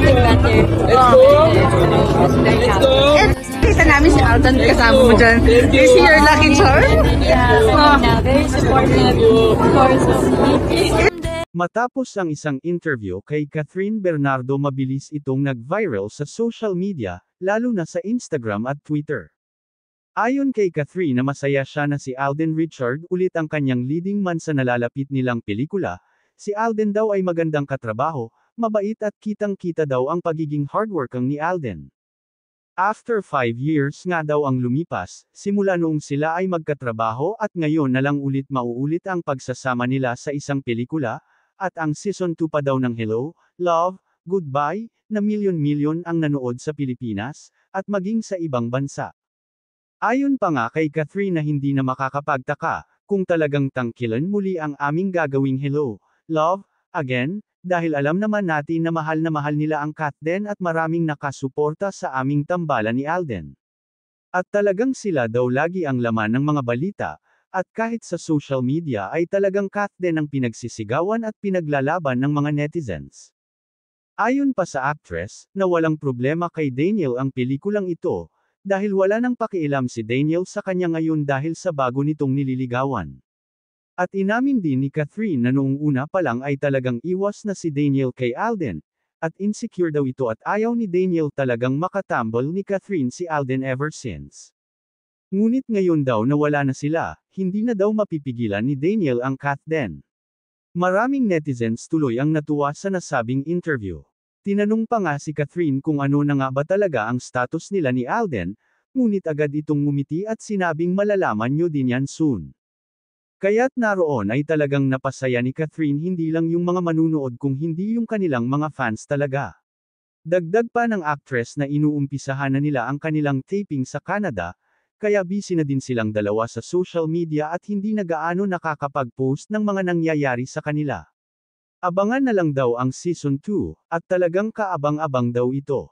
getting better. Let's go! Kita namin si Alden kasama mo dyan. Is he your lucky charm? Yeah, very supportive, of course, of me. Matapos ang isang interview kay Catherine Bernardo, mabilis itong nag-viral sa social media, lalo na sa Instagram at Twitter. Ayon kay Catherine na masaya siya na si Alden Richard ulit ang kanyang leading man sa nalalapit nilang pelikula. Si Alden daw ay magandang katrabaho, mabait at kitang-kita daw ang pagiging hardworking ni Alden. After 5 years nga daw ang lumipas, simula noong sila ay magkatrabaho at ngayon na lang ulit mauulit ang pagsasama nila sa isang pelikula, at ang Season 2 pa daw ng Hello, Love, Goodbye, na milyon-milyon ang nanood sa Pilipinas, at maging sa ibang bansa. Ayon pa nga kay Catherine na hindi na makakapagtaka, kung talagang tangkilan muli ang aming gagawing Hello, Love, Again, dahil alam naman natin na mahal nila ang Katden at maraming nakasuporta sa aming tambalan ni Alden. At talagang sila daw lagi ang laman ng mga balita, at kahit sa social media ay talagang Katden ang pinagsisigawan at pinaglalaban ng mga netizens. Ayon pa sa actress, na walang problema kay Daniel ang pelikulang ito, dahil wala nang pakialam si Daniel sa kanya ngayon dahil sa bago nitong nililigawan. At inamin din ni Catherine na noong una pa lang ay talagang iwas na si Daniel kay Alden, at insecure daw ito at ayaw ni Daniel talagang makatambol ni Catherine si Alden ever since. Ngunit ngayon daw na wala na sila, hindi na daw mapipigilan ni Daniel ang Katden. Maraming netizens tuloy ang natuwa sa nasabing interview. Tinanong pa nga si Catherine kung ano na nga ba talaga ang status nila ni Alden, ngunit agad itong ngumiti at sinabing malalaman nyo din yan soon. Kaya't naroon ay talagang napasaya ni Catherine hindi lang yung mga manunood kung hindi yung kanilang mga fans talaga. Dagdag pa ng actress na inuumpisahan na nila ang kanilang taping sa Canada, kaya busy na din silang dalawa sa social media at hindi na gaano nakakapag-post ng mga nangyayari sa kanila. Abangan na lang daw ang Season 2, at talagang kaabang-abang daw ito.